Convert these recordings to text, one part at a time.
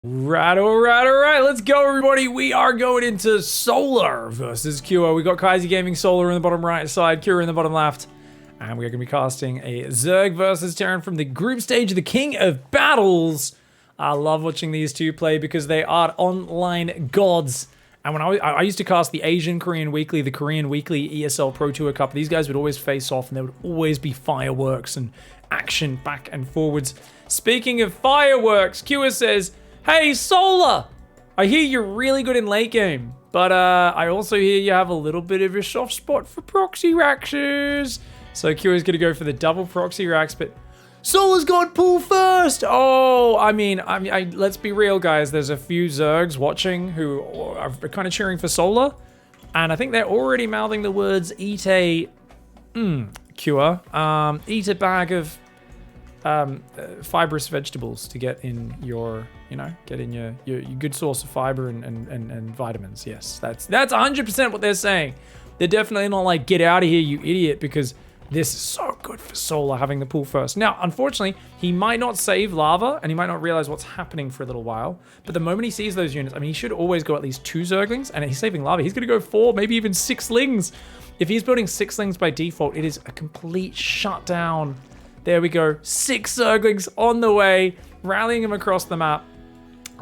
Right, all right. Let's go, everybody. We are going into Solar versus Kua. We got Kaiser Gaming Solar in the bottom right side, Kua in the bottom left. And we're going to be casting a Zerg versus Terran from the group stage of the King of Battles. I love watching these two play because they are online gods. And when I used to cast the Asian Korean Weekly, the Korean Weekly ESL Pro Tour Cup, these guys would always face off and there would always be fireworks and action back and forwards. Speaking of fireworks, Kua says, "Hey, Solar, I hear you're really good in late game, but I also hear you have a little bit of a soft spot for proxy raxes." So Kua's gonna go for the double proxy rax, but Solar's got pull first. Oh, I mean, let's be real, guys. There's a few Zergs watching who are kind of cheering for Solar, and I think they're already mouthing the words "eat a Kua, eat a bag of fibrous vegetables to get in your, get in your good source of fiber and vitamins." Yes, that's 100% what they're saying. They're definitely not like, "Get out of here, you idiot," because this is so good for Solar having the pull first. Now, unfortunately, he might not save Lava and he might not realize what's happening for a little while. But the moment he sees those units, I mean, he should always go at least 2 Zerglings, and he's saving Lava. He's going to go 4, maybe even 6 Lings. If he's building 6 Lings by default, it is a complete shutdown. There we go. 6 Zerglings on the way, rallying him across the map.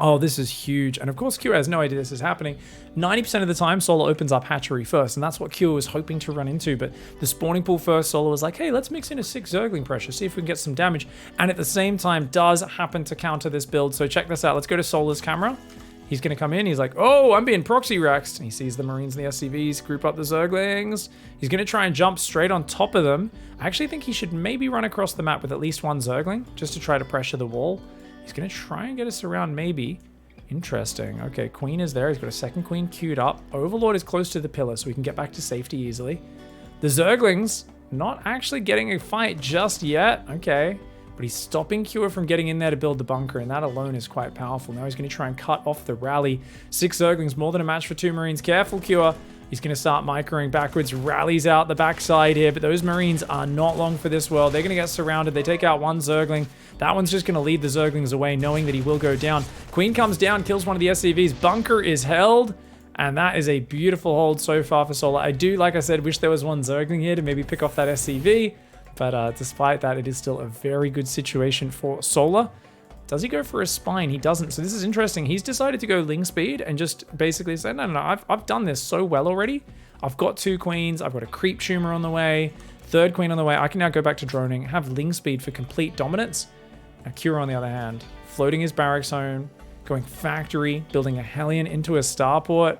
Oh, this is huge. And of course, Kua has no idea this is happening. 90% of the time, Solar opens up hatchery first, and that's what Kua was hoping to run into. But the spawning pool first, Solar was like, "Hey, let's mix in a 6 Zergling pressure, see if we can get some damage." And at the same time, does happen to counter this build. So check this out. Let's go to Solar's camera. He's going to come in. He's like, "Oh, I'm being proxy raxed." And he sees the Marines and the SCVs group up the Zerglings. He's going to try and jump straight on top of them. I actually think he should maybe run across the map with at least 1 Zergling, just to try to pressure the wall. He's going to try and get us around, maybe. Interesting. Okay, Queen is there. He's got a second Queen queued up. Overlord is close to the pillar, so we can get back to safety easily. The Zerglings not actually getting a fight just yet. Okay. But he's stopping Kua from getting in there to build the bunker, and that alone is quite powerful. Now he's going to try and cut off the rally. 6 Zerglings, more than a match for 2 Marines. Careful, Kua. He's going to start microing backwards, rallies out the backside here, but those Marines are not long for this world. They're going to get surrounded. They take out 1 Zergling. That one's just going to lead the Zerglings away, knowing that he will go down. Queen comes down, kills one of the SCVs. Bunker is held, and that is a beautiful hold so far for Solar. I do, like I said, wish there was 1 Zergling here to maybe pick off that SCV, but despite that, it is still a very good situation for Solar. Does he go for a spine? He doesn't. So this is interesting. He's decided to go Ling speed and just basically say, no, I've done this so well already. I've got 2 Queens. I've got a creep tumor on the way. 3rd Queen on the way. I can now go back to droning, have Ling speed for complete dominance. Now Kura, on the other hand, floating his barrack zone, going factory, building a Hellion into a starport.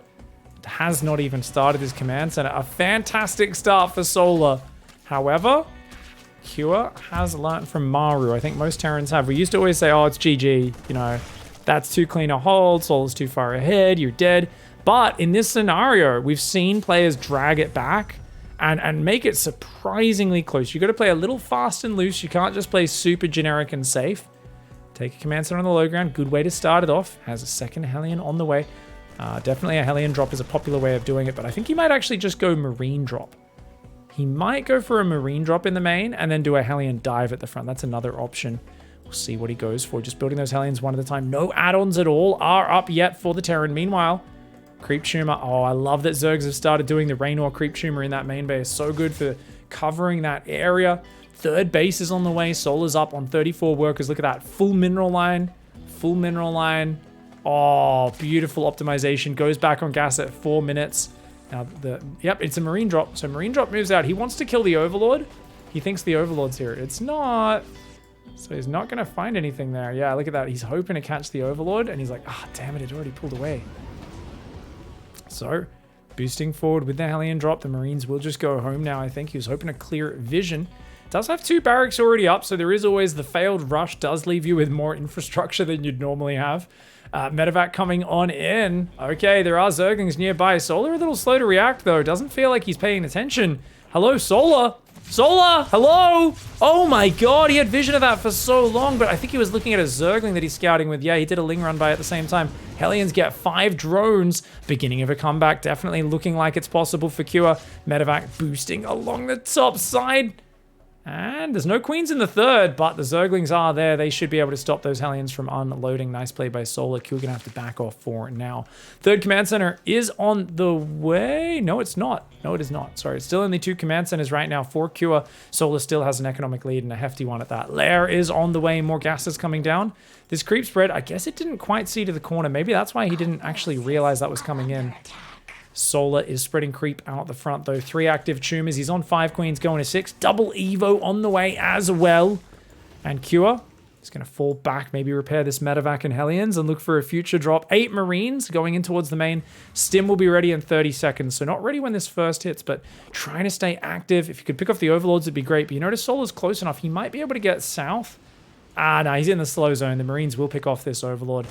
Has not even started his command center. A fantastic start for Solar. However, Kua has learnt from Maru. I think most Terrans have. We used to always say, "Oh, it's GG. That's too clean a hold. Solar's too far ahead. You're dead." But in this scenario, we've seen players drag it back and make it surprisingly close. You got to play a little fast and loose. You can't just play super generic and safe. Take a command center on the low ground. Good way to start it off. Has a second Hellion on the way. Definitely a Hellion drop is a popular way of doing it, but I think he might actually just go Marine drop. He might go for a Marine drop in the main and then do a Hellion dive at the front. That's another option. We'll see what he goes for. Just building those Hellions one at a time. No add-ons at all are up yet for the Terran. Meanwhile, Creep Tumor. Oh, I love that Zergs have started doing the Raynor Creep Tumor in that main base. So good for covering that area. 3rd base is on the way. Solar's up on 34 workers. Look at that. Full mineral line. Full mineral line. Oh, beautiful optimization. Goes back on gas at 4 minutes. Now, yep, it's a Marine drop. So Marine drop moves out. He wants to kill the Overlord. He thinks the Overlord's here. It's not. So he's not going to find anything there. Yeah, look at that. He's hoping to catch the Overlord, and he's like, damn it, it already pulled away. So, boosting forward with the Hellion drop. The Marines will just go home now, I think. He was hoping to clear vision. Does have 2 barracks already up, so there is always the failed rush. Does leave you with more infrastructure than you'd normally have. Medevac coming on in. Okay, there are Zerglings nearby. Solar a little slow to react, though. Doesn't feel like he's paying attention. Hello, Solar. Solar, hello. Oh my god, he had vision of that for so long, but I think he was looking at a Zergling that he's scouting with. Yeah, he did a Ling run by at the same time. Hellions get 5 drones. Beginning of a comeback. Definitely looking like it's possible for Kua. Medevac boosting along the top side. And there's no queens in the third, but the Zerglings are there. They should be able to stop those Hellions from unloading. Nice play by Solar. Q gonna have to back off for now. Third command center is on the way. No, it's not. No, it is not. Sorry, it's still in the 2 command centers right now for Q. Solar still has an economic lead and a hefty one at that. Lair is on the way. More gases coming down. This creep spread, I guess it didn't quite see to the corner. Maybe that's why he didn't actually realize that was coming in. Solar is spreading creep out the front, though. 3 active tumors. He's on 5 queens, going to 6. Double Evo on the way as well. And Cure is going to fall back, maybe repair this Medevac and Hellions and look for a future drop. 8 Marines going in towards the main. Stim will be ready in 30 seconds. So not ready when this first hits, but trying to stay active. If you could pick off the Overlords, it'd be great. But you notice Solar's close enough. He might be able to get south. No, he's in the slow zone. The Marines will pick off this Overlord.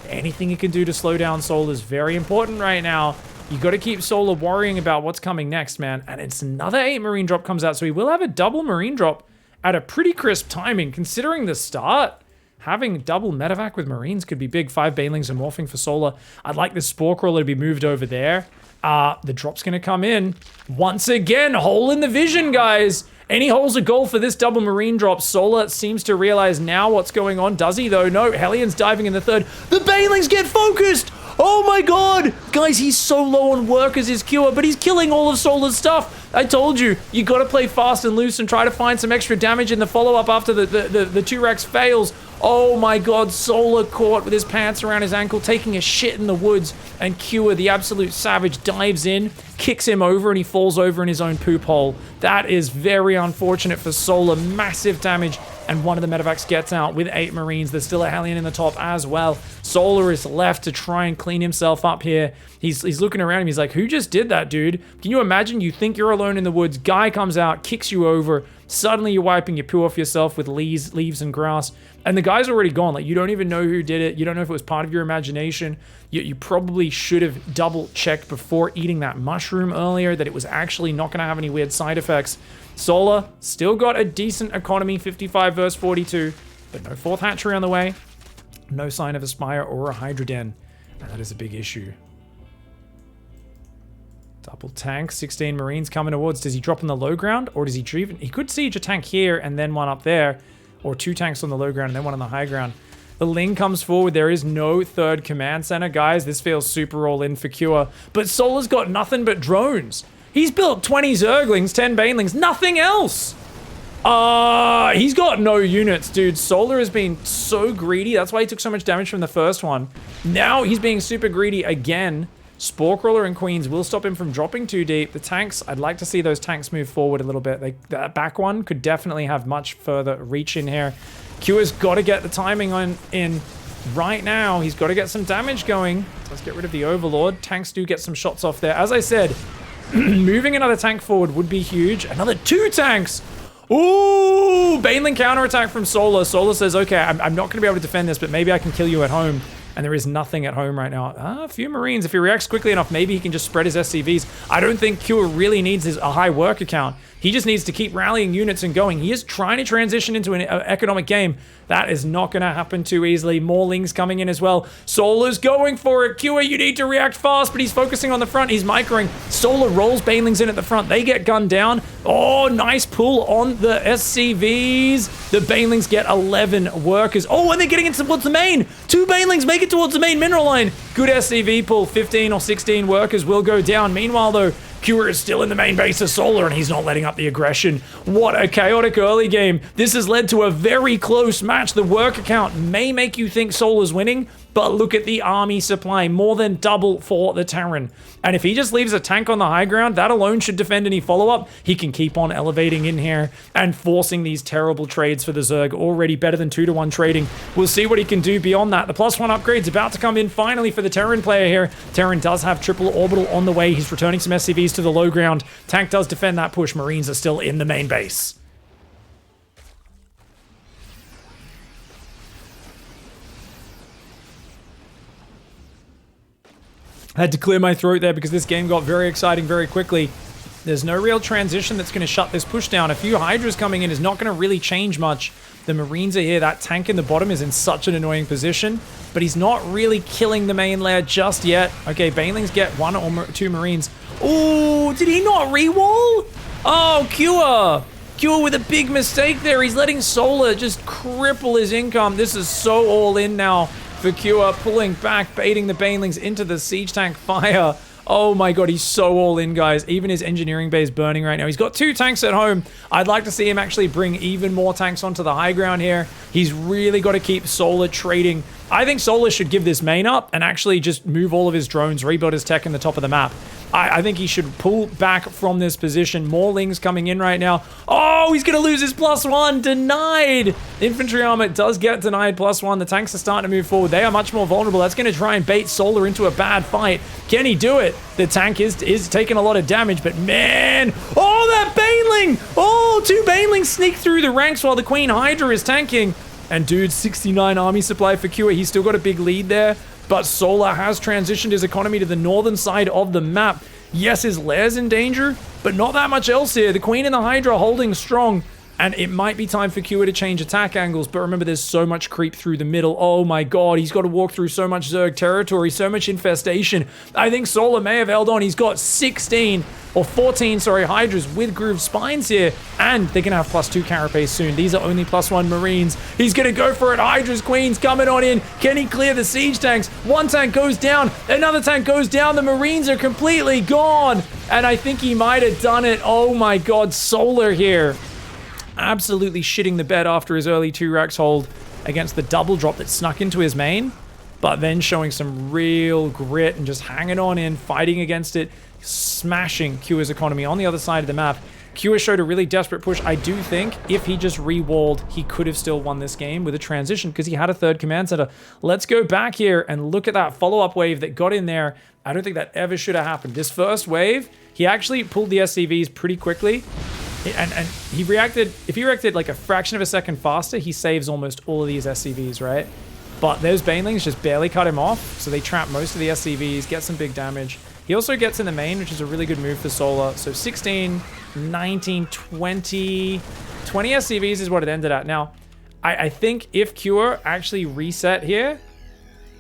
Anything you can do to slow down Solar is very important right now. You got to keep Solar worrying about what's coming next, man. And it's another 8 Marine drop comes out. So he will have a double Marine drop at a pretty crisp timing. Considering the start, having double Medevac with Marines could be big. 5 Banelings and morphing for Solar. I'd like the Spore Crawler to be moved over there. The drop's going to come in. Once again, hole in the vision, guys. Any hole's a goal for this double Marine drop. Solar seems to realize now what's going on. Does he, though? No, Hellions diving in the third. The Banelings get focused! Oh my god! Guys, he's so low on work as his Cure, but he's killing all of Solar's stuff. I told you, you gotta play fast and loose and try to find some extra damage in the follow-up after the 2 Rex fails. Oh my god, Solar caught with his pants around his ankle, taking a shit in the woods, and Cure, the absolute savage, dives in, kicks him over, and he falls over in his own poop hole. That is very unfortunate for Solar. Massive damage, and one of the Medevacs gets out with 8 Marines. There's still a Hellion in the top as well. Solar is left to try and clean himself up here. He's looking around him. He's like, who just did that, dude? Can you imagine? You think you're alone in the woods. Guy comes out, kicks you over. Suddenly you're wiping your poo off yourself with leaves and grass. And the guy's already gone. Like, you don't even know who did it. You don't know if it was part of your imagination. You probably should have double-checked before eating that mushroom earlier that it was actually not going to have any weird side effects. Solar still got a decent economy, 55 versus 42, but no 4th hatchery on the way. No sign of a Spire or a Hydra Den. And that is a big issue. Double tank, 16 Marines coming towards. Does he drop on the low ground, or does he even... He could siege a tank here and then one up there, or 2 tanks on the low ground and then one on the high ground. The Ling comes forward. There is no 3rd command center. Guys, this feels super all in for Cure. But Solar's got nothing but drones. He's built 20 Zerglings, 10 Banelings, nothing else. He's got no units, dude. Solar has been so greedy. That's why he took so much damage from the first one. Now he's being super greedy again. Spore Crawler and Queens will stop him from dropping too deep. The tanks, I'd like to see those tanks move forward a little bit. That back one could definitely have much further reach in here. Q's got to get the timing in right now. He's got to get some damage going. Let's get rid of the Overlord. Tanks do get some shots off there. As I said, moving another tank forward would be huge. Another 2 tanks. Ooh, Baneling counterattack from Solar. Solar says, okay, I'm not going to be able to defend this, but maybe I can kill you at home. And there is nothing at home right now. A few Marines. If he reacts quickly enough, maybe he can just spread his SCVs. I don't think Cure really needs a high work account. He just needs to keep rallying units and going. He is trying to transition into an economic game. That is not going to happen too easily. More Lings coming in as well. Solar's going for it. Cure, you need to react fast, but he's focusing on the front. He's microing. Solar rolls Banelings in at the front. They get gunned down. Oh, nice pull on the SCVs. The Banelings get 11 workers. Oh, and they're getting into towards the main. 2 Banelings make it towards the main mineral line. Good SCV pull. 15 or 16 workers will go down. Meanwhile, though, Cure is still in the main base of Solar, and he's not letting up the aggression. What a chaotic early game. This has led to a very close match. The work account may make you think Solar's winning, but look at the army supply. More than double for the Terran. And if he just leaves a tank on the high ground, that alone should defend any follow-up. He can keep on elevating in here and forcing these terrible trades for the Zerg. Already better than 2-to-1 trading. We'll see what he can do beyond that. The +1 upgrade's about to come in finally for the Terran player here. Terran does have triple orbital on the way. He's returning some SCVs to the low ground. Tank does defend that push. Marines are still in the main base. I had to clear my throat there because this game got very exciting very quickly. There's no real transition that's going to shut this push down. A few Hydras coming in is not going to really change much. The Marines are here. That tank in the bottom is in such an annoying position, but he's not really killing the main lair just yet. Okay, Banelings get 1 or 2 Marines. Ooh, did he not re-wall? Oh, Cure. Cure with a big mistake there. He's letting Solar just cripple his income. This is so all in now for Cure, pulling back, baiting the Banelings into the siege tank fire. Oh my god, he's so all in, guys. Even his engineering bay is burning right now. He's got 2 tanks at home. I'd like to see him actually bring even more tanks onto the high ground here. He's really got to keep Solar trading. I think Solar should give this main up and actually just move all of his drones, rebuild his tech in the top of the map. I think he should pull back from this position. More Lings coming in right now. Oh, he's going to lose his +1. Denied. Infantry armor does get denied +1. The tanks are starting to move forward. They are much more vulnerable. That's going to try and bait Solar into a bad fight. Can he do it? The tank is taking a lot of damage, but man. Oh, that Baneling. Oh, 2 Banelings sneak through the ranks while the Queen Hydra is tanking. And dude, 69 army supply for Cure. He's still got a big lead there. But Solar has transitioned his economy to the northern side of the map. Yes, his lair's in danger, but not that much else here. The Queen and the Hydra holding strong. And it might be time for Cure to change attack angles. But remember, there's so much creep through the middle. Oh my god, he's got to walk through so much Zerg territory, so much infestation. I think Solar may have held on. He's got 16 or 14, sorry, Hydras with grooved spines here. And they're going to have +2 carapace soon. These are only +1 Marines. He's going to go for it. Hydras, Queens coming on in. Can he clear the siege tanks? 1 tank goes down. Another tank goes down. The Marines are completely gone. And I think he might have done it. Oh my god, Solar here. Absolutely shitting the bed after his early 2 racks hold against the double drop that snuck into his main, but then showing some real grit and just hanging on in, fighting against it, smashing Cure's economy on the other side of the map. Cure showed a really desperate push. I do think if he just re-walled, he could have still won this game with a transition because he had a 3rd command center. Let's go back here and look at that follow-up wave that got in there. I don't think that ever should have happened. This first wave, he actually pulled the SCVs pretty quickly. And he reacted, if he reacted like a fraction of a second faster, he saves almost all of these SCVs, right? But those Banelings just barely cut him off, so they trap most of the SCVs, get some big damage. He also gets in the main, which is a really good move for Solar. So 16, 19, 20 SCVs is what it ended at. Now, I think if Cure actually reset here,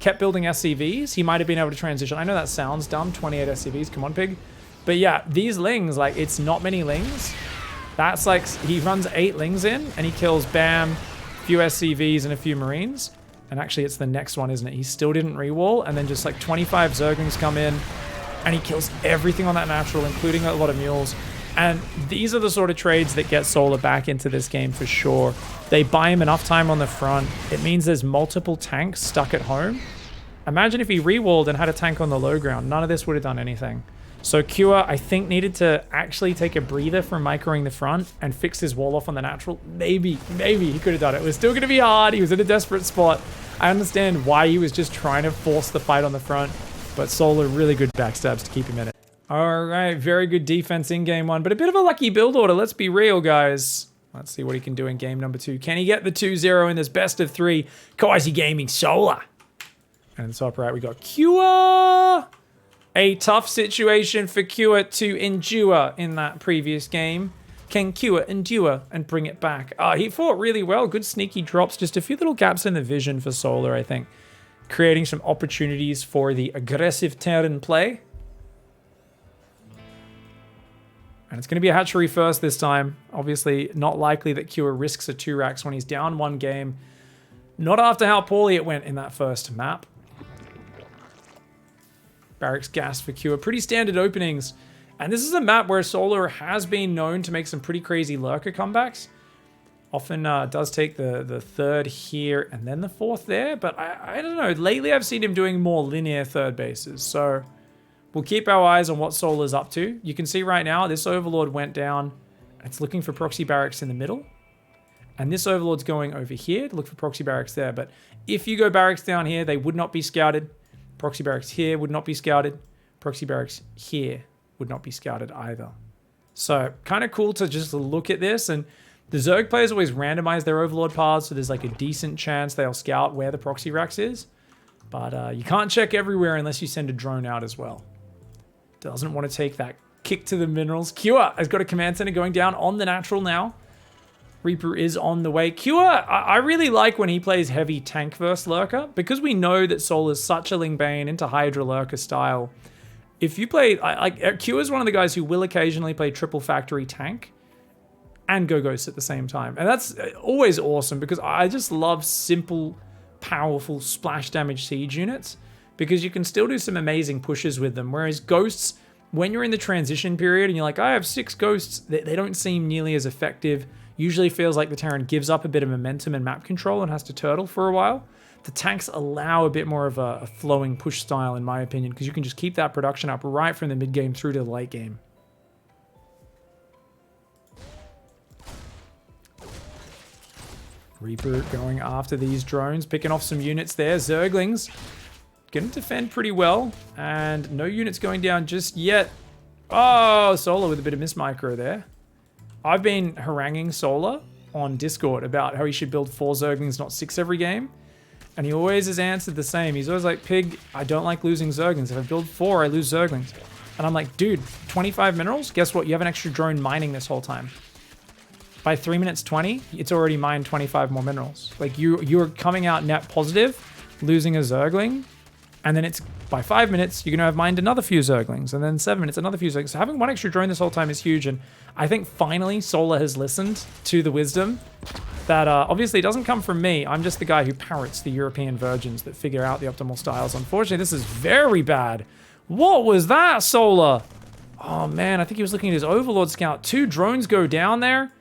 kept building SCVs, he might have been able to transition. I know that sounds dumb, 28 SCVs, come on, pig. But yeah, these Lings, like, it's not many Lings. That's like, he runs 8 Lings in, and he kills, bam, a few SCVs and a few Marines. And actually, it's the next one, isn't it? He still didn't re-wall, and then just like 25 Zerglings come in, and he kills everything on that natural, including a lot of mules. And these are the sort of trades that get Solar back into this game for sure. They buy him enough time on the front. It means there's multiple tanks stuck at home. Imagine if he re-walled and had a tank on the low ground. None of this would have done anything. So Cure, I think, needed to actually take a breather from microing the front and fix his wall off on the natural. Maybe he could have done it. It was still going to be hard. He was in a desperate spot. I understand why he was just trying to force the fight on the front, but Solar, really good backstabs to keep him in it. All right, very good defense in game 1, but a bit of a lucky build order. Let's be real, guys. Let's see what he can do in game number 2. Can he get the 2-0 in this best of 3? Kawaii Gaming Solar. And in the top right, we got Cure. A tough situation for Cure to endure in that previous game. Can Cure endure and bring it back? He fought really well. Good sneaky drops. Just a few little gaps in the vision for Solar, I think. Creating some opportunities for the aggressive Terran play. And it's going to be a hatchery first this time. Obviously, not likely that Cure risks a 2 racks when he's down 1 game. Not after how poorly it went in that first map. Barracks gas for Cure. Pretty standard openings. And this is a map where Solar has been known to make some pretty crazy lurker comebacks. Often does take the 3rd here and then the 4th there. But I don't know. Lately, I've seen him doing more linear 3rd bases. So we'll keep our eyes on what Solar's up to. You can see right now, this Overlord went down. It's looking for proxy barracks in the middle. And this Overlord's going over here to look for proxy barracks there. But if you go barracks down here, they would not be scouted. Proxy barracks here would not be scouted. Proxy barracks here would not be scouted either. So kind of cool to just look at this. And the Zerg players always randomize their Overlord paths, so there's like a decent chance they'll scout where the proxy racks is. But you can't check everywhere unless you send a drone out as well. Doesn't want to take that kick to the minerals. Cure has got a command center going down on the natural now. Reaper is on the way. Cure, I really like when he plays heavy tank versus lurker, because we know that Solar's such a Lingbane into Hydra lurker style. If you play, like Cure is one of the guys who will occasionally play triple factory tank, and go ghosts at the same time. And that's always awesome because I just love simple, powerful splash damage siege units because you can still do some amazing pushes with them. Whereas ghosts, when you're in the transition period and you're like, I have 6 ghosts, they don't seem nearly as effective. Usually feels like the Terran gives up a bit of momentum and map control and has to turtle for a while. The tanks allow a bit more of a flowing push style, in my opinion, because you can just keep that production up right from the mid game through to the late game. Reaper going after these drones, picking off some units there. Zerglings gonna defend pretty well, and no units going down just yet. Oh, Solar with a bit of miss micro there. I've been haranguing Solar on Discord about how he should build 4 Zerglings, not 6 every game. And he always has answered the same. He's always like, Pig, I don't like losing Zerglings. If I build 4, I lose Zerglings. And I'm like, dude, 25 minerals? Guess what? You have an extra drone mining this whole time. By 3 minutes 20, it's already mined 25 more minerals. Like, you're coming out net positive, losing a Zergling, and then it's by 5 minutes, you're going to have mined another few Zerglings, and then 7 minutes, another few Zerglings. So having 1 extra drone this whole time is huge, and I think finally Solar has listened to the wisdom that obviously doesn't come from me. I'm just the guy who parrots the European virgins that figure out the optimal styles. Unfortunately, this is very bad. What was that, Solar? Oh man, I think he was looking at his Overlord Scout. 2 drones go down there,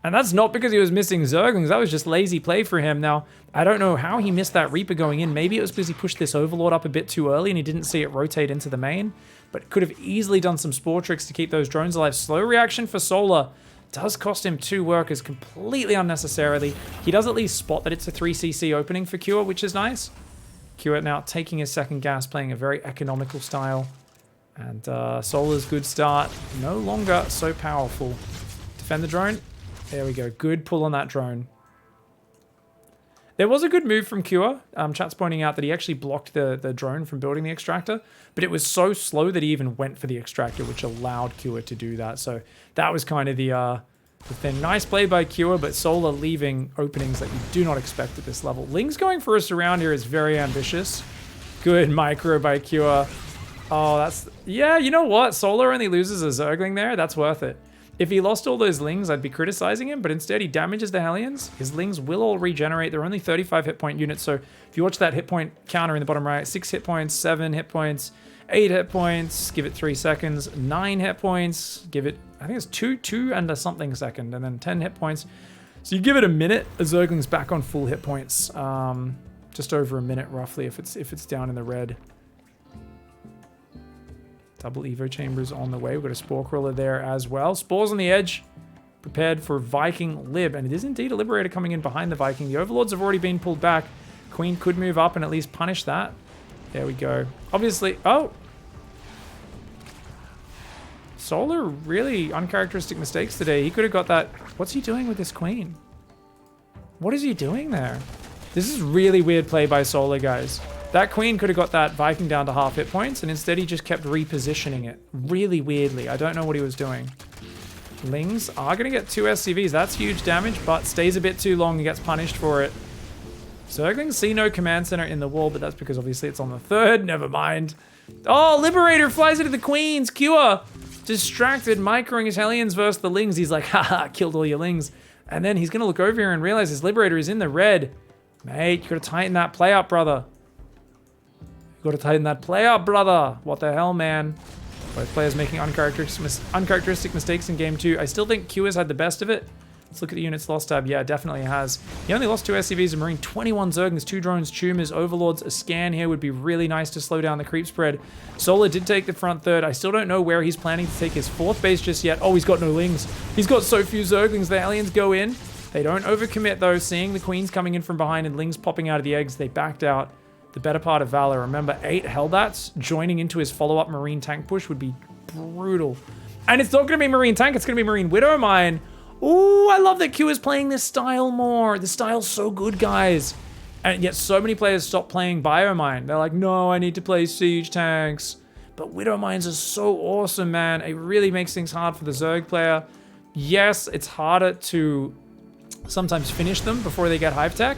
and that's not because he was missing Zerglings. That was just lazy play for him. Now, I don't know how he missed that Reaper going in. Maybe it was because he pushed this Overlord up a bit too early and he didn't see it rotate into the main, but could have easily done some Spore tricks to keep those drones alive. Slow reaction for Solar. Does cost him 2 workers completely unnecessarily. He does at least spot that it's a 3cc opening for Cure, which is nice. Cure now taking his second gas, playing a very economical style. And Solar's good start. No longer so powerful. Defend the drone. There we go. Good pull on that drone. There was a good move from Cure. Chat's pointing out that he actually blocked the drone from building the extractor, but it was so slow that he even went for the extractor, which allowed Cure to do that. So that was kind of the thing. Nice play by Cure, but Solar leaving openings that you do not expect at this level. Ling's going for a surround here is very ambitious. Good micro by Cure. Oh, that's... Yeah, you know what? Solar only loses a Zergling there. That's worth it. If he lost all those Lings, I'd be criticizing him, but instead he damages the Hellions. His Lings will all regenerate. They're only 35 hit point units, so if you watch that hit point counter in the bottom right, 6 hit points, 7 hit points, 8 hit points, give it 3 seconds, 9 hit points, give it, I think it's 2 and a something second, and then 10 hit points. So you give it a minute, a Zergling's back on full hit points. Just over a minute roughly if it's down in the red. Double Evo Chambers on the way. We've got a Spore Crawler there as well. Spores on the edge. Prepared for Viking Lib. And it is indeed a Liberator coming in behind the Viking. The Overlords have already been pulled back. Queen could move up and at least punish that. There we go. Obviously... Oh! Solar really uncharacteristic mistakes today. He could have got that... What's he doing with this Queen? What is he doing there? This is really weird play by Solar, guys. That Queen could have got that Viking down to half hit points, and instead he just kept repositioning it really weirdly. I don't know what he was doing. Lings are going to get 2 SCVs. That's huge damage, but stays a bit too long and gets punished for it. Zerglings see no command center in the wall, but that's because obviously it's on the 3rd. Never mind. Oh, Liberator flies into the Queens. Cure distracted, microing his Hellions versus the Lings. He's like, haha, killed all your Lings. And then he's going to look over here and realize his Liberator is in the red. Mate, you got to tighten that play up, brother. You got to tighten that play up, brother. What the hell, man? Both players making uncharacteristic mistakes in game 2. I still think Q has had the best of it. Let's look at the units lost tab. Yeah, definitely has. He only lost 2 SCVs, a Marine, 21 Zerglings, 2 drones, Tumors, Overlords. A scan here would be really nice to slow down the creep spread. Solar did take the front 3rd. I still don't know where he's planning to take his 4th base just yet. Oh, he's got no Lings. He's got so few Zerglings. The aliens go in. They don't overcommit though. Seeing the Queens coming in from behind and Lings popping out of the eggs, they backed out. The better part of Valor. Remember, 8 Hellbats joining into his follow-up Marine tank push would be brutal. And it's not going to be Marine tank, it's going to be Marine Widow Mine. Ooh, I love that Q is playing this style more. The style's so good, guys. And yet so many players stop playing Biomine. They're like, no, I need to play Siege tanks. But Widow Mines are so awesome, man. It really makes things hard for the Zerg player. Yes, it's harder to sometimes finish them before they get Hive Tech.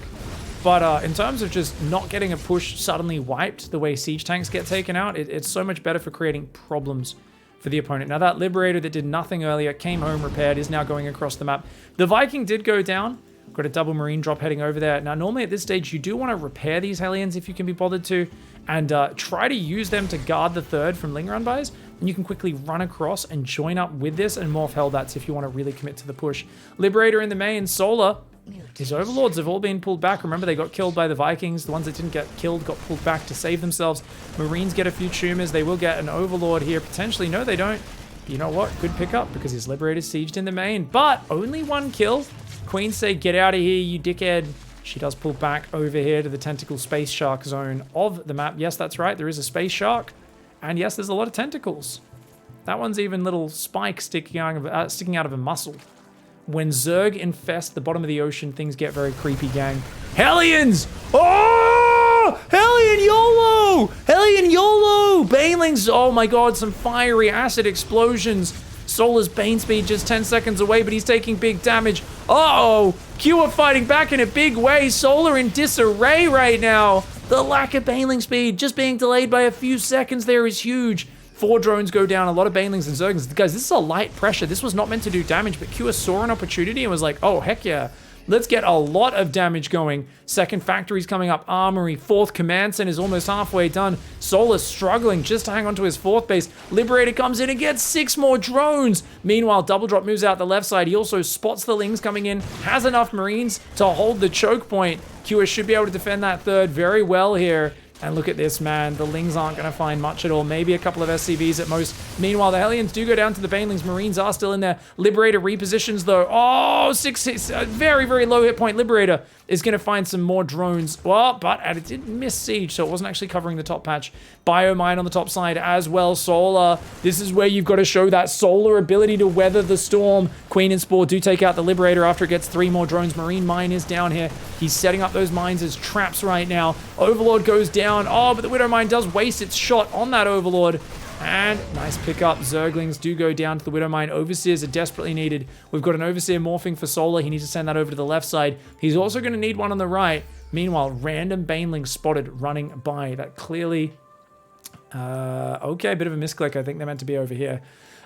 But in terms of just not getting a push suddenly wiped the way Siege tanks get taken out, it's so much better for creating problems for the opponent. Now that Liberator that did nothing earlier, came home repaired, is now going across the map. The Viking did go down. Got a double Marine drop heading over there. Now, normally at this stage, you do want to repair these Hellions if you can be bothered to, and try to use them to guard the third from Linger Unbuys. And you can quickly run across and join up with this and morph Hellbats if you want to really commit to the push. Liberator in the main, Solar. His Overlords have all been pulled back. Remember, they got killed by the Vikings. The ones that didn't get killed got pulled back to save themselves. Marines get a few tumors. They will get an Overlord here, potentially. No, they don't. You know what? Good pickup, because his Liberator's sieged in the main, but only one kill. Queens say, get out of here, you dickhead. She does pull back over here to the tentacle space shark zone of the map. Yes, that's right. There is a space shark. And yes, there's a lot of tentacles. That one's even little spikes sticking out of a muscle. When Zerg infest the bottom of the ocean, things get very creepy, gang. Hellions! Oh! Hellion YOLO! Hellion YOLO! Banelings, oh my god, some fiery acid explosions. Solar's Bane speed just 10 seconds away, but he's taking big damage. Uh-oh! Q are fighting back in a big way. Solar in disarray right now. The lack of Baneling speed just being delayed by a few seconds there is huge. 4 drones go down, a lot of Banelings and Zerglings. Guys, this is a light pressure. This was not meant to do damage, but Q saw an opportunity and was like, oh, heck yeah. Let's get a lot of damage going. Second factory's coming up. Armory. 4th command center is almost halfway done. Solar's struggling just to hang on to his 4th base. Liberator comes in and gets 6 more drones. Meanwhile, Double Drop moves out the left side. He also spots the Lings coming in. Has enough Marines to hold the choke point. QS should be able to defend that third very well here. And look at this, man. The Lings aren't going to find much at all. Maybe a couple of SCVs at most. Meanwhile, the Hellions do go down to the Banelings. Marines are still in there. Liberator repositions, though. Oh, 6 hits. Very, very low hit point. Liberator is going to find some more drones. Well, but it did miss Siege, so it wasn't actually covering the top patch. Biomine on the top side as well. Solar. This is where you've got to show that Solar ability to weather the storm. Queen and Spore do take out the Liberator after it gets 3 more drones. Marine Mine is down here. He's setting up those mines as traps right now. Overlord goes down. Oh, but the Widow Mine does waste its shot on that Overlord. And nice pickup. Zerglings do go down to the Widow Mine. Overseers are desperately needed. We've got an Overseer morphing for Solar. He needs to send that over to the left side. He's also going to need one on the right. Meanwhile, random Baneling spotted running by. That clearly... okay, a bit of a misclick. I think they're meant to be over here.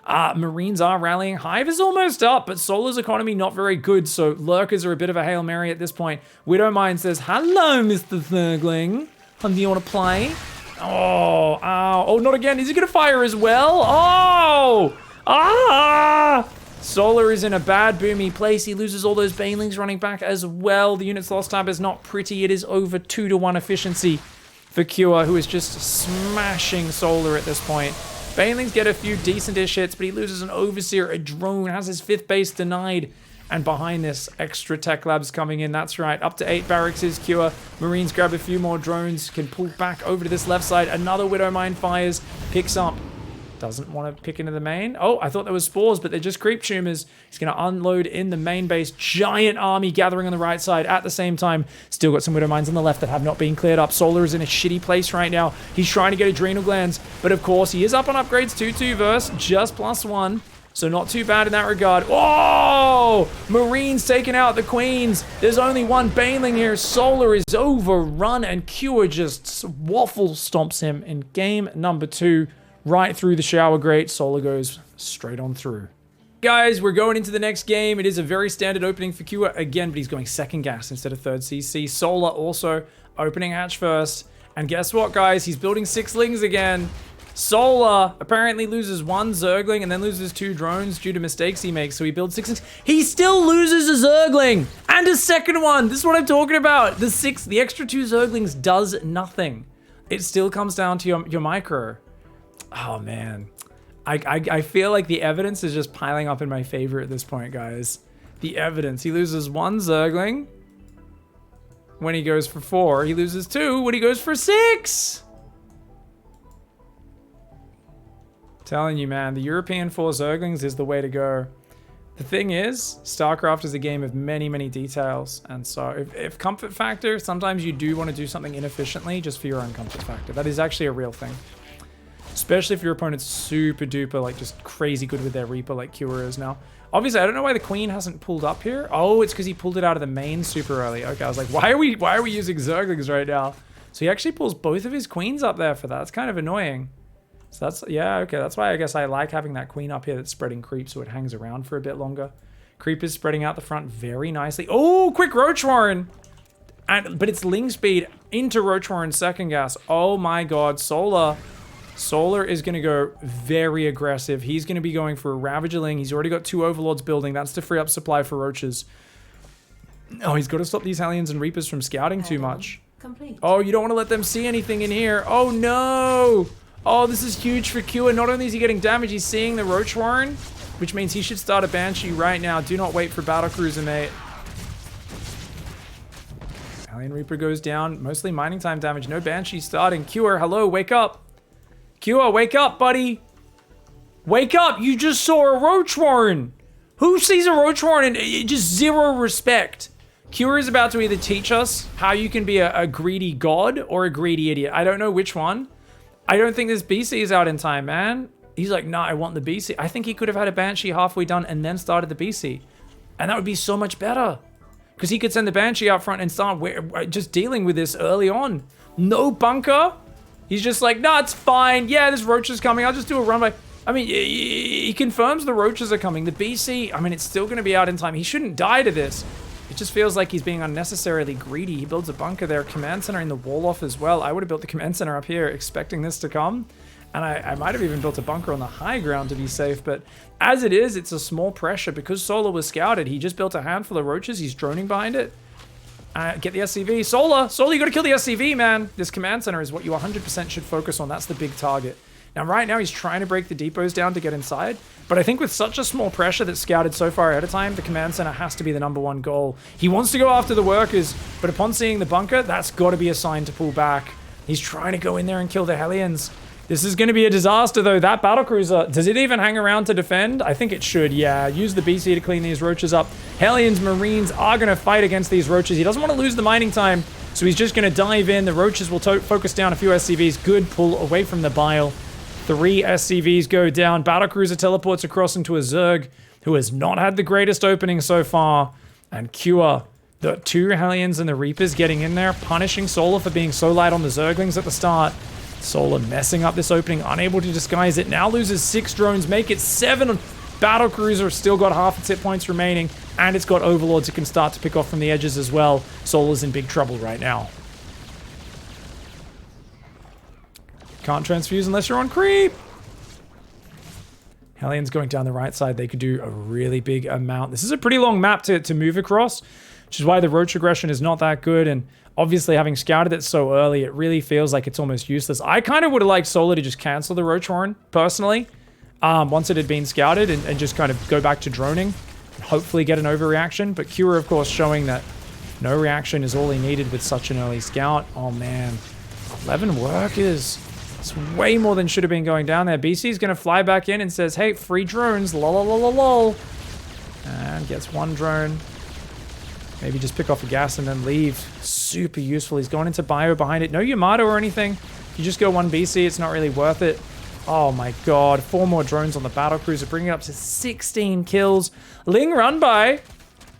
Marines are rallying. Hive is almost up, but Solar's economy not very good, so Lurkers are a bit of a Hail Mary at this point. Widow Mine says, hello, Mr. Zergling. Do you want to play? Oh, oh, not again. Is he going to fire as well? Oh! Ah! Solar is in a bad boomy place. He loses all those Banelings running back as well. The unit's loss tab is not pretty. It is over 2-to-1 efficiency for Cure, who is just smashing Solar at this point. Banelings get a few decent-ish hits, but he loses an Overseer, a drone, has his 5th base denied. And behind this, extra tech labs coming in. That's right, up to 8 barracks is Cure. Marines grab a few more drones, can pull back over to this left side. Another Widow Mine fires, picks up. Doesn't want to pick into the main. Oh, I thought there was spores, but they're just creep tumors. He's going to unload in the main base. Giant army gathering on the right side at the same time. Still got some Widow Mines on the left that have not been cleared up. Solar is in a shitty place right now. He's trying to get Adrenal Glands, but of course he is up on upgrades. 2-2 verse, just +1. So not too bad in that regard. Oh! Marines taking out the Queens. There's only one Baneling here. Solar is overrun, and Cure just waffle stomps him in game number 2. Right through the shower grate. Solar goes straight on through. Guys, we're going into the next game. It is a very standard opening for Cure again, but he's going 2nd gas instead of 3rd CC. Solar also opening hatch first. And guess what, guys? He's building 6 Lings again. Solar apparently loses 1 Zergling and then loses 2 drones due to mistakes he makes, so he builds 6 Lings. He still loses a Zergling and a second one. This is what I'm talking about. The extra 2 Zerglings does nothing. It still comes down to your micro. Oh man, I feel like the evidence is just piling up in my favor at this point, guys. The evidence. He loses 1 Zergling when he goes for 4. He loses 2 when he goes for 6. Telling you, man, the European 4 Zerglings is the way to go. The thing is, StarCraft is a game of many, many details. And so if comfort factor, sometimes you do want to do something inefficiently just for your own comfort factor. That is actually a real thing. Especially if your opponent's super duper, like just crazy good with their Reaper like Cure is now. Obviously, I don't know why the Queen hasn't pulled up here. Oh, it's because he pulled it out of the main super early. Okay, I was like, why are we using Zerglings right now? So he actually pulls both of his Queens up there for that. It's kind of annoying. So that's, yeah, okay. That's why I guess I like having that queen up here that's spreading creep so it hangs around for a bit longer. Creep is spreading out the front very nicely. Oh, quick Roach Warren. But it's Ling Speed into Roach Warren's second gas. Oh my god, Solar. Solar is going to go very aggressive. He's going to be going for a Ravager-ling. He's already got 2 Overlords building. That's to free up supply for Roaches. Oh, he's got to stop these Hellions and Reapers from scouting too much. Complete. Oh, you don't want to let them see anything in here. Oh no! Oh, this is huge for Q. And not only is he getting damage, he's seeing the Roach Warren, which means he should start a Banshee right now. Do not wait for Battlecruiser, mate. Alien Reaper goes down. Mostly mining time damage. No Banshee starting. Qer, hello, wake up. Qer, wake up, buddy. Wake up. You just saw a Roach Warren. Who sees a Roach Warren and just zero respect? Qer is about to either teach us how you can be a greedy god or a greedy idiot. I don't know which one. I don't think this BC is out in time, man. He's like, nah, I want the BC. I think he could have had a Banshee halfway done and then started the BC. And that would be so much better. Because he could send the Banshee out front and start just dealing with this early on. No bunker. He's just like, nah, it's fine. Yeah, this Roach is coming. I'll just do a run by. I mean, he confirms the Roaches are coming. The BC, I mean, it's still going to be out in time. He shouldn't die to this. It just feels like he's being unnecessarily greedy. He builds a bunker there. Command center in the wall off as well. I would have built the command center up here expecting this to come. And I might have even built a bunker on the high ground to be safe. But as it is, it's a small pressure. Because Solar was scouted, he just built a handful of Roaches. He's droning behind it. Get the SCV. Solar, you got to kill the SCV, man. This command center is what you 100% should focus on. That's the big target. Now, right now, he's trying to break the depots down to get inside. But I think with such a small pressure that's scouted so far ahead of time, the command center has to be the #1 goal. He wants to go after the workers, but upon seeing the bunker, that's got to be a sign to pull back. He's trying to go in there and kill the Hellions. This is going to be a disaster, though. That battlecruiser, does it even hang around to defend? I think it should, yeah. Use the BC to clean these Roaches up. Hellions, Marines are going to fight against these Roaches. He doesn't want to lose the mining time, so he's just going to dive in. The Roaches will focus down a few SCVs. Good pull away from the bile. 3 SCVs go down. Battlecruiser teleports across into a Zerg, who has not had the greatest opening so far. And Qer, the 2 Hellions and the Reapers getting in there, punishing Solar for being so light on the Zerglings at the start. Solar messing up this opening, unable to disguise it. Now loses 6 drones, make it 7. Battlecruiser still got half its hit points remaining, and it's got Overlords it can start to pick off from the edges as well. Solar's in big trouble right now. Can't transfuse unless you're on creep. Hellions going down the right side. They could do a really big amount. This is a pretty long map to move across, which is why the Roach aggression is not that good. And obviously, having scouted it so early, it really feels like it's almost useless. I kind of would have liked Solar to just cancel the Roach Warren, personally, once it had been scouted and just kind of go back to droning and hopefully get an overreaction. But Qer, of course, showing that no reaction is all he needed with such an early scout. Oh, man. 11 workers. It's way more than should have been going down there. BC is going to fly back in and says, hey, free drones, lol. And gets 1 drone. Maybe just pick off a gas and then leave. Super useful. He's going into bio behind it. No Yamato or anything. You just go 1 BC. It's not really worth it. Oh my god. 4 more drones on the battlecruiser, bringing it up to 16 kills. Ling run by.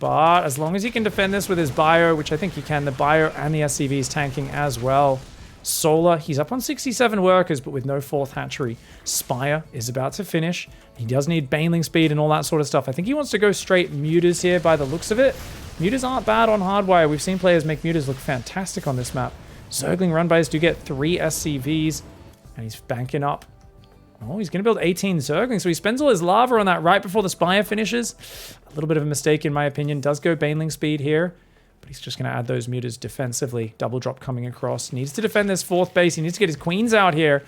But as long as he can defend this with his bio, which I think he can, the bio and the SCV is tanking as well. Solar, he's up on 67 workers, but with no 4th hatchery. Spire is about to finish. He does need Baneling speed and all that sort of stuff. I think he wants to go straight Mutas here by the looks of it. Mutas aren't bad on Hardwire. We've seen players make Mutas look fantastic on this map. Zergling run-bys do get 3 SCVs, and he's banking up. Oh, he's going to build 18 Zerglings, so he spends all his lava on that right before the Spire finishes. A little bit of a mistake, in my opinion. Does go Baneling speed here. But he's just going to add those Mutas defensively. Double drop coming across. Needs to defend this 4th base. He needs to get his queens out here.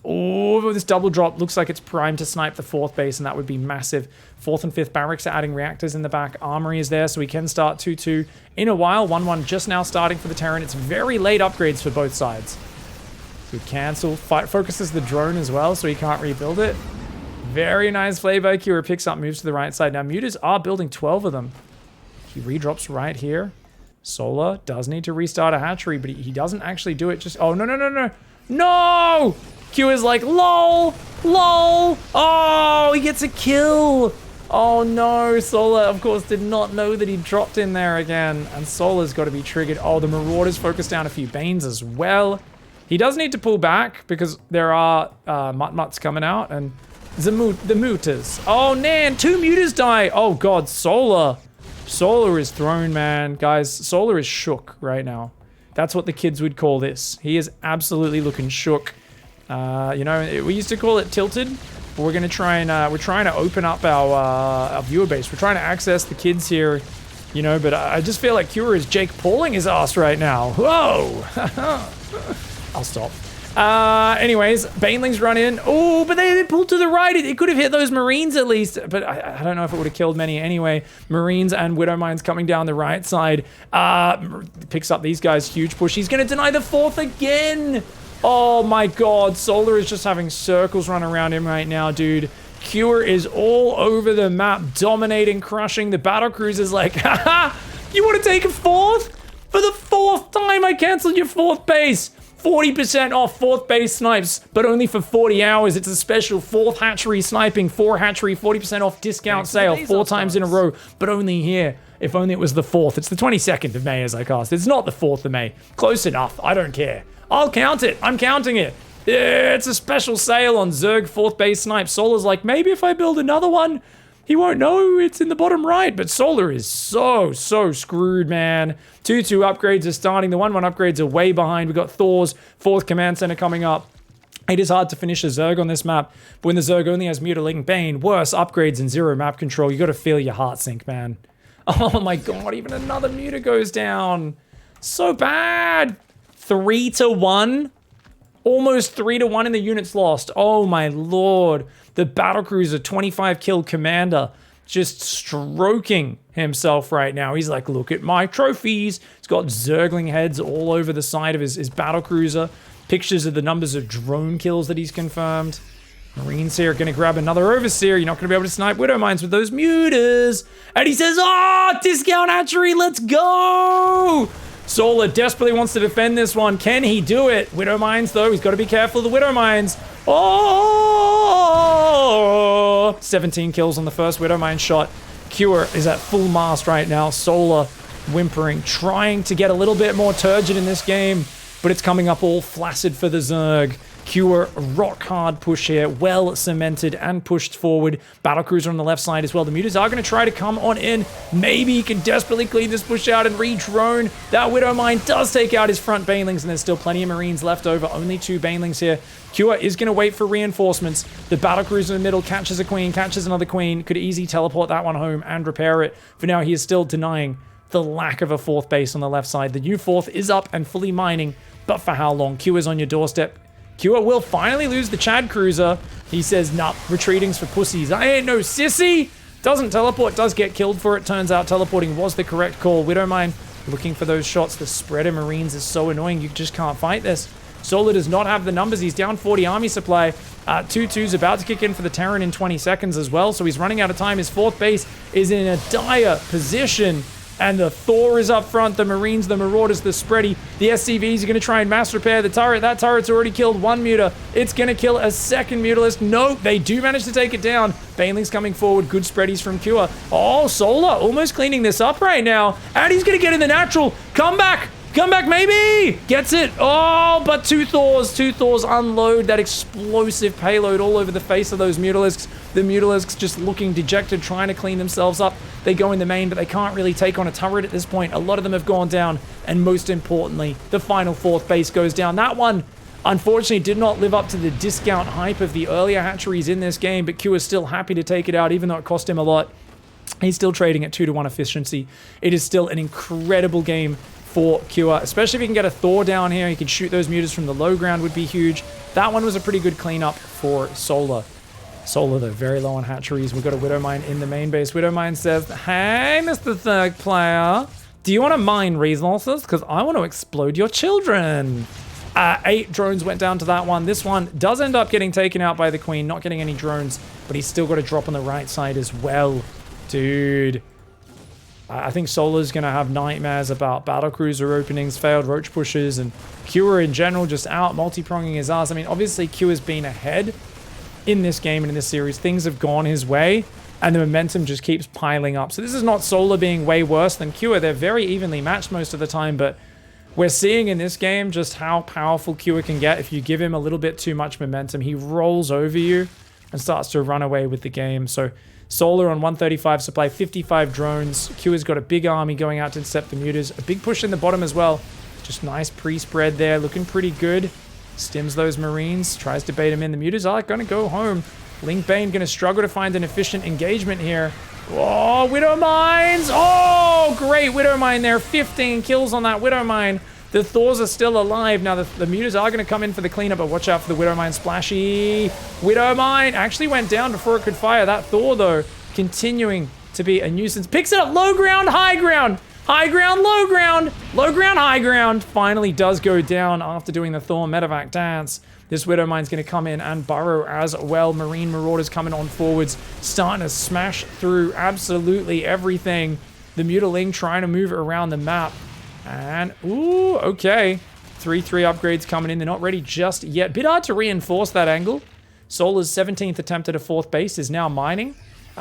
Oh, this double drop looks like it's primed to snipe the 4th base, and that would be massive. 4th and 5th barracks are adding reactors in the back. Armory is there, so we can start 2-2 in a while. 1-1 just now starting for the Terran. It's very late upgrades for both sides. Good cancel. Focuses the drone as well, so he can't rebuild it. Very nice play by Qer. Picks up, moves to the right side. Now, Mutas are building 12 of them. He redrops right here. Solar does need to restart a hatchery, but he doesn't actually do it. Just, oh, no. No! Q is like, lol. Oh, he gets a kill. Oh, no. Solar, of course, did not know that he dropped in there again. And Solar's got to be triggered. Oh, the Marauders focus down a few Banes as well. He does need to pull back because there are Mutt-Mutts coming out and the Mutas. Oh, man, 2 Mutas die. Oh, God, Solar. Solar is thrown, man. Guys, Solar is shook right now. That's what the kids would call this. He is absolutely looking shook. You know, we used to call it tilted, but we're going to try and, we're trying to open up our viewer base. We're trying to access the kids here, you know, but I just feel like Cure is Jake Pauling his ass right now. Whoa! I'll stop. Anyways, Banelings run in. Oh, but they pulled to the right. It could have hit those Marines at least, but I don't know if it would have killed many anyway. Marines and Widowmines coming down the right side. Picks up these guys. Huge push. He's going to deny the 4th again. Oh my God. Solar is just having circles run around him right now, dude. Cure is all over the map, dominating, crushing. The battlecruiser's like, haha, you want to take a 4th? For the 4th time, I canceled your 4th base. 40% off 4th base snipes, but only for 40 hours. It's a special 4th hatchery sniping, 4 hatchery, 40% off discount sale, 4 times in a row, but only here. If only it was the 4th. It's the 22nd of May as I cast. It's not the 4th of May. Close enough. I don't care. I'll count it. I'm counting it. It's a special sale on Zerg 4th base snipe. Solar's like, maybe if I build another one, he won't know it's in the bottom right. But Solar is so screwed, man. 2-2 upgrades are starting. The 1-1 upgrades are way behind. We've got Thor's 4th command center coming up. It is hard to finish a Zerg on this map, but when the Zerg only has Mutilating Bane, worse, upgrades and 0 map control, you gotta feel your heart sink, man. Oh my God, even another Muta goes down. So bad. 3-1. Almost 3-1 in the units lost. Oh my Lord. The battlecruiser, 25 kill commander, just stroking himself right now. He's like, look at my trophies. He's got Zergling heads all over the side of his battlecruiser. Pictures of the numbers of drone kills that he's confirmed. Marines here are going to grab another Overseer. You're not going to be able to snipe Widowmines with those Mutas. And he says, oh, discount hatchery, let's go! Solar desperately wants to defend this one. Can he do it? Widowmines, though, he's got to be careful of the Widowmines. Oh! 17 kills on the first Widowmine shot. Cure is at full mast right now. Solar whimpering, trying to get a little bit more turgid in this game, but it's coming up all flaccid for the Zerg. Cure, rock hard push here, well cemented and pushed forward. Battlecruiser on the left side as well. The Mutas are going to try to come on in. Maybe he can desperately clean this push out and re-drone. That Widowmine does take out his front Banelings, and there's still plenty of Marines left over. Only 2 Banelings here. Cure is going to wait for reinforcements. The Battlecruiser in the middle catches a Queen, catches another Queen. Could easily teleport that one home and repair it. For now, he is still denying the lack of a 4th base on the left side. The new 4th is up and fully mining, but for how long? Cure is on your doorstep. Cure will finally lose the Chad Cruiser. He says, nah, retreating's for pussies. I ain't no sissy. Doesn't teleport, does get killed for it. Turns out teleporting was the correct call. Widowmine looking for those shots. The spread of Marines is so annoying. You just can't fight this. Solar does not have the numbers. He's down 40 army supply. 2-2's about to kick in for the Terran in 20 seconds as well. So he's running out of time. His 4th base is in a dire position. And the Thor is up front, the Marines, the Marauders, the Spready. The SCVs are going to try and mass repair the turret. That turret's already killed 1 Muta. It's going to kill a 2nd Mutalist. Nope, they do manage to take it down. Banelings coming forward. Good Spreadies from Cure. Oh, Solar almost cleaning this up right now. And he's going to get in the natural. Come back. Come back, maybe! Gets it. Oh, but 2 Thors. 2 Thors unload that explosive payload all over the face of those Mutalisks. The Mutalisks just looking dejected, trying to clean themselves up. They go in the main, but they can't really take on a turret at this point. A lot of them have gone down. And most importantly, the final 4th base goes down. That one, unfortunately, did not live up to the discount hype of the earlier hatcheries in this game, but Q is still happy to take it out, even though it cost him a lot. He's still trading at 2-1 efficiency. It is still an incredible game for Cure, especially if he can get a Thor down here. He can shoot those Mutas from the low ground, would be huge. That one was a pretty good cleanup for Solar. Solar, though, very low on hatcheries. We've got a Widowmine in the main base. Widowmine says, hey, Mr. Third Player, do you want to mine resources? Because I want to explode your children. 8 drones went down to that one. This one does end up getting taken out by the Queen, not getting any drones, but he's still got a drop on the right side as well. Dude. I think Solar's going to have nightmares about battlecruiser openings, failed roach pushes, and Cure in general just out multi-pronging his ass. I mean, obviously Cure's been ahead in this game and in this series. Things have gone his way, and the momentum just keeps piling up. So this is not Solar being way worse than Cure. They're very evenly matched most of the time, but We're seeing in this game just how powerful Cure can get if you give him a little bit too much momentum. He rolls over you and starts to run away with the game. So Solar on 135 supply, 55 drones. Cure's got a big army going out to intercept the Mutas. A big push in the bottom as well. Just nice pre-spread there, looking pretty good. Stims those Marines, tries to bait him in. The Mutas are going to go home. Link Bane going to struggle to find an efficient engagement here. Oh, Widow Mines! Oh, great Widow Mine there. 15 kills on that Widow Mine. The Thors are still alive. Now, the Mutas are going to come in for the cleanup, but watch out for the Widow Mine splashy. Widow Mine actually went down before it could fire. That Thor, though, continuing to be a nuisance. Picks it up. Low ground, high ground. High ground, low ground. Low ground, high ground. Finally does go down after doing the Thor medevac dance. This Widow Mine's going to come in and burrow as well. Marine Marauders coming on forwards. Starting to smash through absolutely everything. The Mutaling trying to move around the map. And, ooh, okay. 3-3 upgrades coming in. They're not ready just yet. Bit hard to reinforce that angle. Solar's 17th attempt at a 4th base is now mining.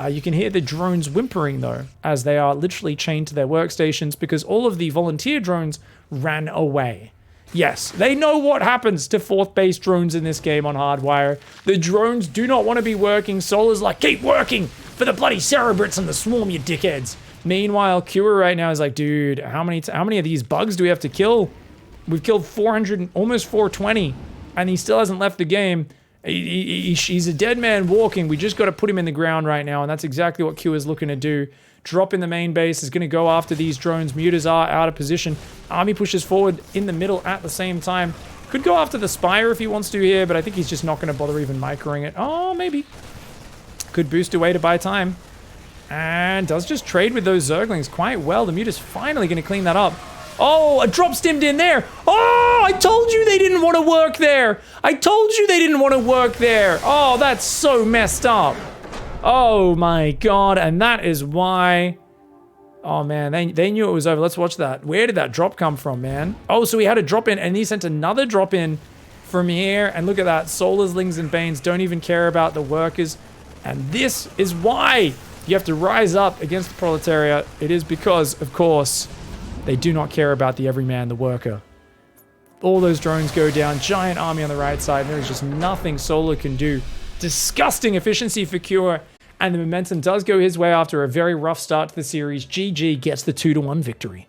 You can hear the drones whimpering, though, as they are literally chained to their workstations because all of the volunteer drones ran away. Yes, they know what happens to 4th base drones in this game on Hardwire. The drones do not want to be working. Solar's like, keep working for the bloody Cerebrits and the Swarm, you dickheads. Meanwhile, Cure right now is like, dude, how many of these bugs do we have to kill? We've killed 400, almost 420, and he still hasn't left the game. He's a dead man walking. We just got to put him in the ground right now, and that's exactly what Q is looking to do. Drop in the main base, is going to go after these drones. Mutas are out of position. Army pushes forward in the middle at the same time. Could go after the Spire if he wants to here, but I think he's just not going to bother even microing it. Oh, maybe. Could boost away to buy time. And does just trade with those Zerglings quite well. The Muta's finally going to clean that up. Oh, a drop stimmed in there. Oh, I told you they didn't want to work there. I told you they didn't want to work there. Oh, that's so messed up. Oh my god, and that is why... Oh man, they knew it was over. Let's watch that. Where did that drop come from, man? Oh, so he had a drop in, and he sent another drop in from here. And look at that. Solar's, Lings, and Banes don't even care about the workers. And this is why you have to rise up against the proletariat. It is because, of course, they do not care about the everyman, the worker. All those drones go down. Giant army on the right side. There is just nothing Solar can do. Disgusting efficiency for Cure. And the momentum does go his way after a very rough start to the series. GG gets the 2-1 victory.